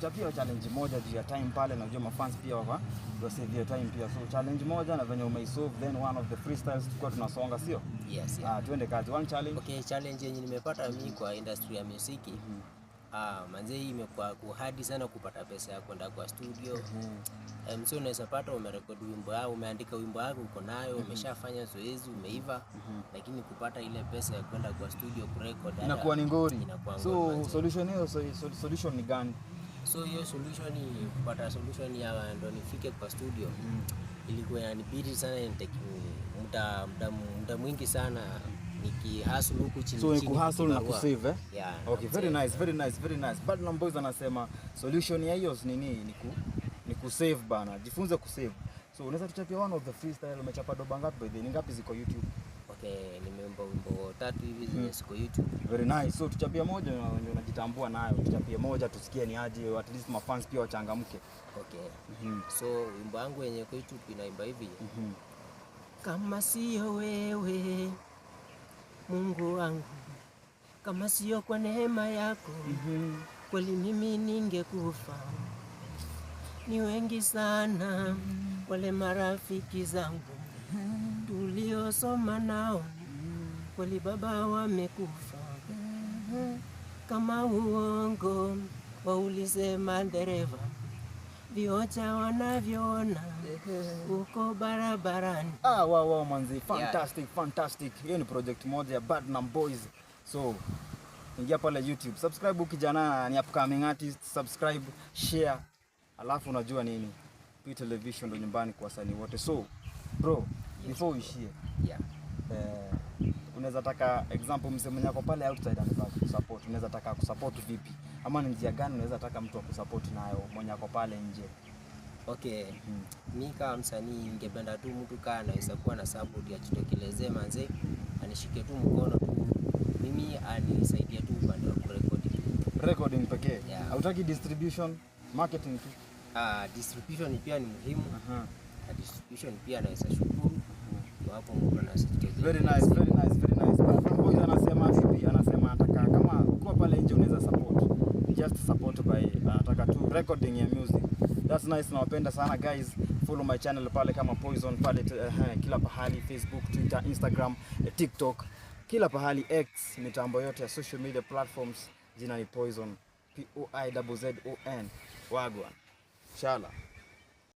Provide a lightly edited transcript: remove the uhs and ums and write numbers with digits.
tuchapie challenge moja juu ya time pale, na unajua mafans pia wako save your time pia. So challenge moja na venye umeisolve, then one of the freestyles tukua tunasonga, sio? Yes. Tuende kazi. One challenge. Okay, challenge yenye nimepata mimi kwa industry ya muziki. Manze hii imekuwa kuhadi sana kupata pesa ya kwenda kwa studio. So unaweza pata umerekodi wimbo wako, umeandika wimbo wako uko nayo, umeshafanya zoezi, umeiva, lakini kupata ile pesa ya kwenda kwa studio kurecord inakuwa ni ngori. So solution ni gani? So hiyo solution ni kupata solution ya ndo nifike kwa studio. Ilikuwa inanibidi sana nitake muda mwingi sana nikihustle huku chini. So ni kuhustle na kusave Yeah. Okay, very nice. Badnam Boys anasema solution ya hiyo ni kusave bana. Jifunze kusave. So unaweza tuchapia one of the freestyle umechapa doba ngapi by the way? Ni ngapi ziko YouTube? Okay, nimeimba wimbo 3 hivi ziko YouTube. Very nice. So tuchapia moja ndio unajitambua nayo. Tuchapia moja tusikie ni aje, at least mafans pia wachangamke. Okay. So wimbo wangu yenye kwa YouTube inaimba hivi. Kama sio wewe Mungu wangu, kama sio kwa neema yako, kweli mimi ningekufa. Ni wengi sana wale marafiki zangu tuliosoma nao, kweli baba wamekufa. Kama uongo waulize madereva, vioja wanavyoona uko barabarani. Wow manzi, fantastic. Hiyo ni project moja ya Badnam Boys. So ingia pale YouTube, subscribe ukijana ni upcoming artist, subscribe, share. Alafu unajua nini? P Television ndo nyumbani kwa wasanii wote. So bro, before we share. Unaweza taka example msemo yako pale outside anataka kusupport. Unaweza taka kusupport vipi? Ama ni njia gani unaweza taka mtu akusupport nayo mwenye yako pale nje? Okay. Mimi kama msanii ningependa tu mtu kana anaweza kuwa na support ya jitokelezee manze, anishike tu mkono tu. Mimi anisaidie tu upande wa recording pekee. Hautaki distribution, marketing tu? Distribution pia ni muhimu. Distribution pia naweza shukuru. Hapo Mungu anasikia. Very nice. Boys anasema vipi? Anasema anataka kama uko pale nje unaweza support. Just support by anataka tu recording ya music. That's nice, nawapenda sana guys. Follow my channel pale kama Poison pale kila pahali, Facebook, Twitter, Instagram, TikTok, kila pahali, X, mitambo yote ya social media platforms, jina ni Poison, POIZZON. Wagwan. Inshallah.